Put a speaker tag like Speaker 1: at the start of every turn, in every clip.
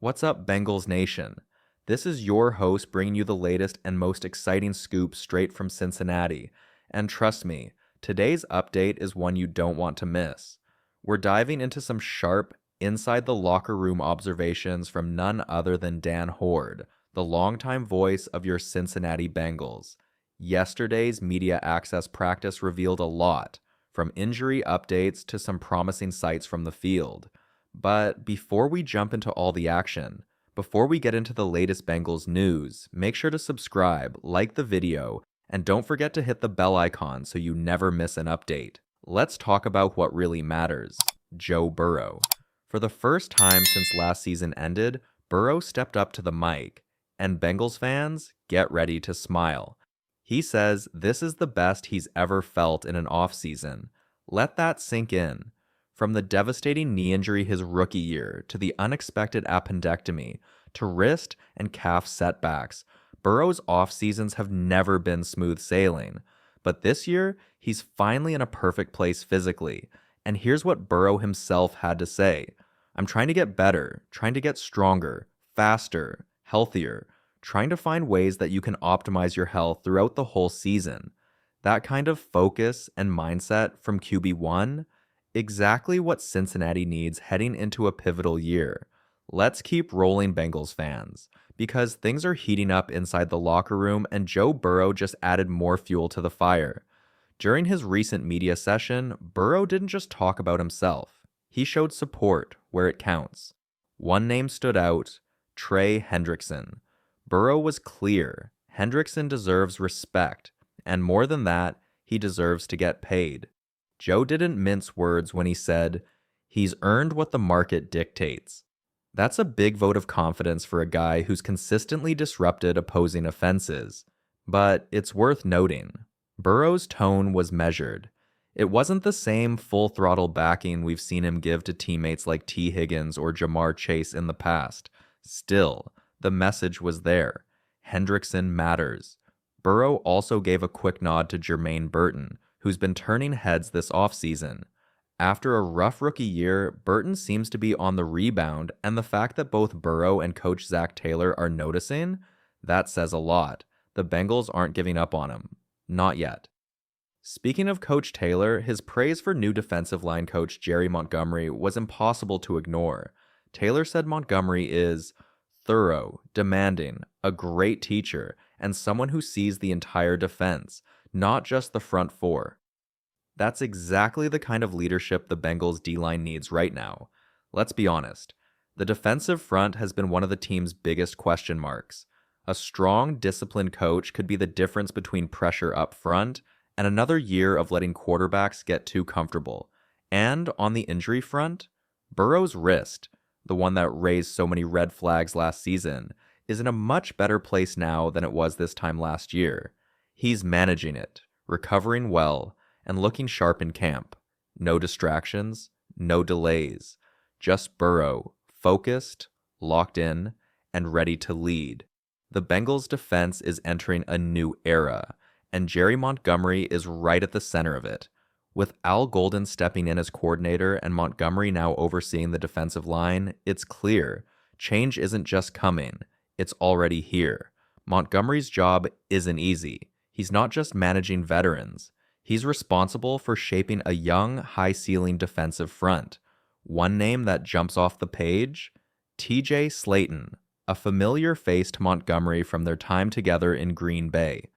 Speaker 1: What's up, Bengals Nation? This is your host bringing you the latest and most exciting scoop straight from Cincinnati. And trust me, today's update is one you don't want to miss. We're diving into some sharp, inside the locker room observations from none other than Dan Hoard, the longtime voice of your Cincinnati Bengals. Yesterday's media access practice revealed a lot, from injury updates to some promising sights from the field. But before we jump into all the action, before we get into the latest Bengals news, make sure to subscribe, like the video, and don't forget to hit the bell icon so you never miss an update. Let's talk about what really matters: Joe Burrow. For the first time since last season ended, Burrow stepped up to the mic, and Bengals fans, get ready to smile. He says this is the best he's ever felt in an offseason. Let that sink in. From the devastating knee injury his rookie year, to the unexpected appendectomy, to wrist and calf setbacks, Burrow's off-seasons have never been smooth sailing. But this year, he's finally in a perfect place physically. And here's what Burrow himself had to say: "I'm trying to get better, trying to get stronger, faster, healthier, trying to find ways that you can optimize your health throughout the whole season." That kind of focus and mindset from QB1, exactly what Cincinnati needs heading into a pivotal year. Let's keep rolling, Bengals fans, because things are heating up inside the locker room and Joe Burrow just added more fuel to the fire. During his recent media session, Burrow didn't just talk about himself. He showed support where it counts. One name stood out: Trey Hendrickson. Burrow was clear: Hendrickson deserves respect, and more than that, he deserves to get paid. Joe didn't mince words when he said, "He's earned what the market dictates." That's a big vote of confidence for a guy who's consistently disrupted opposing offenses. But it's worth noting, Burrow's tone was measured. It wasn't the same full-throttle backing we've seen him give to teammates like T. Higgins or Jamar Chase in the past. Still, the message was there: Hendrickson matters. Burrow also gave a quick nod to Jermaine Burton, who's been turning heads this offseason. After a rough rookie year, Burton seems to be on the rebound, and the fact that both Burrow and Coach Zach Taylor are noticing, that says a lot. The Bengals aren't giving up on him. Not yet. Speaking of Coach Taylor, his praise for new defensive line coach Jerry Montgomery was impossible to ignore. Taylor said Montgomery is thorough, demanding, a great teacher, and someone who sees the entire defense, not just the front four. That's exactly the kind of leadership the Bengals D-line needs right now. Let's be honest. The defensive front has been one of the team's biggest question marks. A strong, disciplined coach could be the difference between pressure up front and another year of letting quarterbacks get too comfortable. And on the injury front, Burrow's wrist, the one that raised so many red flags last season, is in a much better place now than it was this time last year. He's managing it, recovering well, and looking sharp in camp. No distractions, no delays. Just Burrow, focused, locked in, and ready to lead. The Bengals' defense is entering a new era, and Jerry Montgomery is right at the center of it. With Al Golden stepping in as coordinator and Montgomery now overseeing the defensive line, it's clear change isn't just coming, it's already here. Montgomery's job isn't easy. He's not just managing veterans. He's responsible for shaping a young, high-ceiling defensive front. One name that jumps off the page: TJ Slaton, a familiar face to Montgomery from their time together in Green Bay.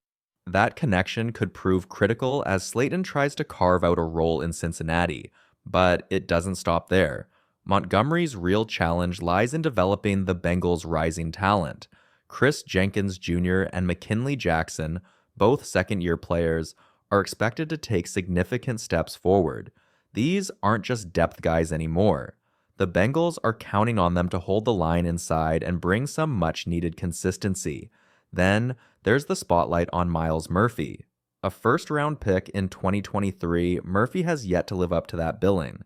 Speaker 1: That connection could prove critical as Slaton tries to carve out a role in Cincinnati, but it doesn't stop there. Montgomery's real challenge lies in developing the Bengals' rising talent. Chris Jenkins Jr. and McKinley Jackson, both second-year players, are expected to take significant steps forward. These aren't just depth guys anymore. The Bengals are counting on them to hold the line inside and bring some much-needed consistency. Then, there's the spotlight on Myles Murphy. A first-round pick in 2023, Murphy has yet to live up to that billing.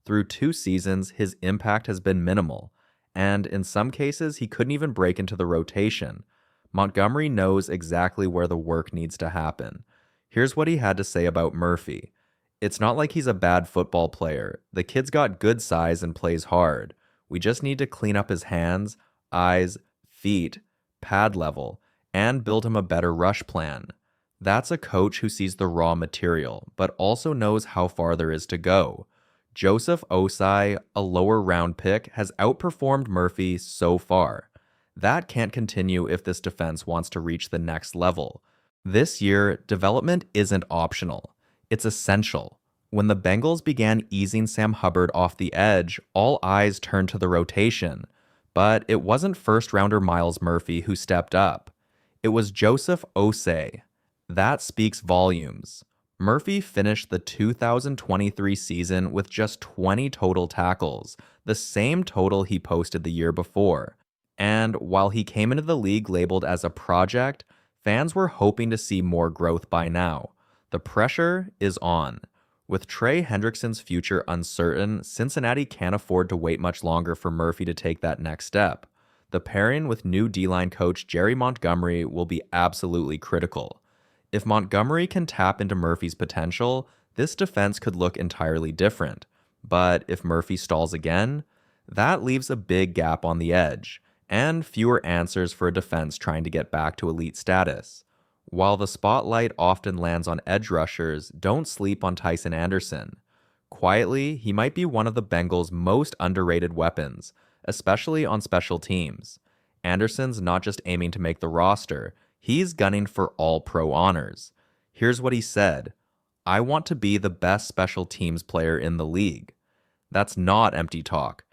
Speaker 1: Through 2 seasons, his impact has been minimal, and in some cases, he couldn't even break into the rotation. Montgomery knows exactly where the work needs to happen. Here's what he had to say about Murphy. "It's not like he's a bad football player. The kid's got good size and plays hard. We just need to clean up his hands, eyes, feet, pad level, and build him a better rush plan. That's a coach who sees the raw material, but also knows how far there is to go. Joseph Osai, a lower round pick, has outperformed Murphy so far. That can't continue if this defense wants to reach the next level. This year, development isn't optional, it's essential. When the Bengals began easing Sam Hubbard off the edge, all eyes turned to the rotation. But it wasn't first-rounder Myles Murphy who stepped up. It was Joseph Osai. That speaks volumes. Murphy finished the 2023 season with just 20 total tackles, the same total he posted the year before. And while he came into the league labeled as a project, fans were hoping to see more growth by now. The pressure is on. With Trey Hendrickson's future uncertain, Cincinnati can't afford to wait much longer for Murphy to take that next step. The pairing with new D-line coach Jerry Montgomery will be absolutely critical. If Montgomery can tap into Murphy's potential, this defense could look entirely different. But if Murphy stalls again, that leaves a big gap on the edge, and fewer answers for a defense trying to get back to elite status. While the spotlight often lands on edge rushers, don't sleep on Tycen Anderson. Quietly, he might be one of the Bengals' most underrated weapons, especially on special teams. Anderson's not just aiming to make the roster, he's gunning for all-pro honors. Here's what he said: "I want to be the best special teams player in the league." That's not empty talk.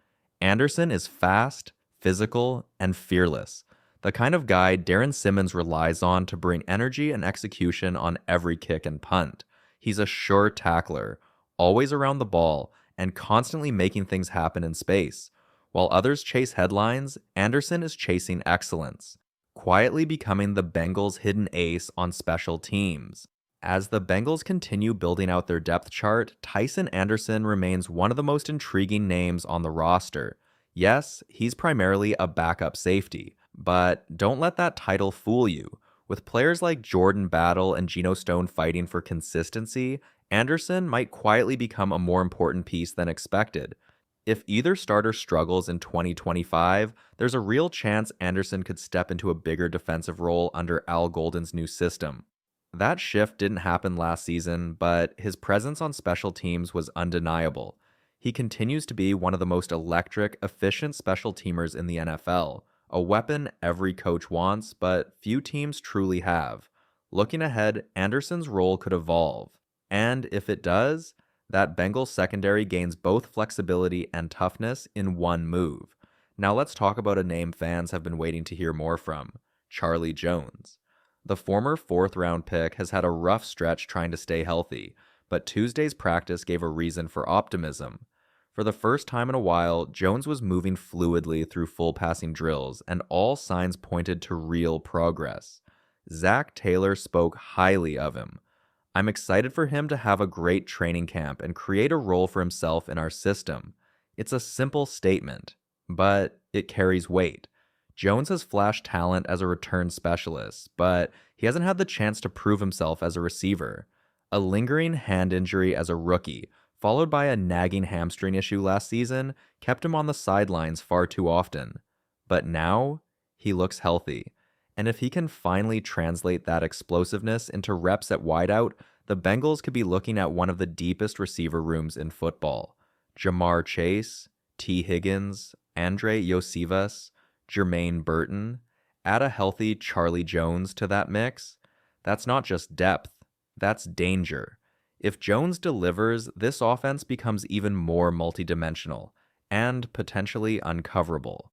Speaker 1: Anderson is fast, physical, and fearless. The kind of guy Darren Simmons relies on to bring energy and execution on every kick and punt. He's a sure tackler, always around the ball, and constantly making things happen in space. While others chase headlines, Anderson is chasing excellence, quietly becoming the Bengals' hidden ace on special teams. As the Bengals continue building out their depth chart, Tycen Anderson remains one of the most intriguing names on the roster. Yes, he's primarily a backup safety, but don't let that title fool you. With players like Jordan Battle and Geno Stone fighting for consistency, Anderson might quietly become a more important piece than expected. If either starter struggles in 2025, there's a real chance Anderson could step into a bigger defensive role under Al Golden's new system. That shift didn't happen last season, but his presence on special teams was undeniable. He continues to be one of the most electric, efficient special teamers in the NFL, a weapon every coach wants, but few teams truly have. Looking ahead, Anderson's role could evolve. And if it does, that Bengals secondary gains both flexibility and toughness in one move. Now let's talk about a name fans have been waiting to hear more from: Charlie Jones. The former fourth-round pick has had a rough stretch trying to stay healthy, but Tuesday's practice gave a reason for optimism. For the first time in a while, Jones was moving fluidly through full passing drills, and all signs pointed to real progress. Zach Taylor spoke highly of him. "I'm excited for him to have a great training camp and create a role for himself in our system." It's a simple statement, but it carries weight. Jones has flashed talent as a return specialist, but he hasn't had the chance to prove himself as a receiver. A lingering hand injury as a rookie, followed by a nagging hamstring issue last season, kept him on the sidelines far too often. But now, he looks healthy. And if he can finally translate that explosiveness into reps at wideout, the Bengals could be looking at one of the deepest receiver rooms in football. Jamar Chase, T. Higgins, Andre Iosivas, Jermaine Burton. Add a healthy Charlie Jones to that mix. That's not just depth, that's danger. If Jones delivers, this offense becomes even more multidimensional and potentially uncoverable.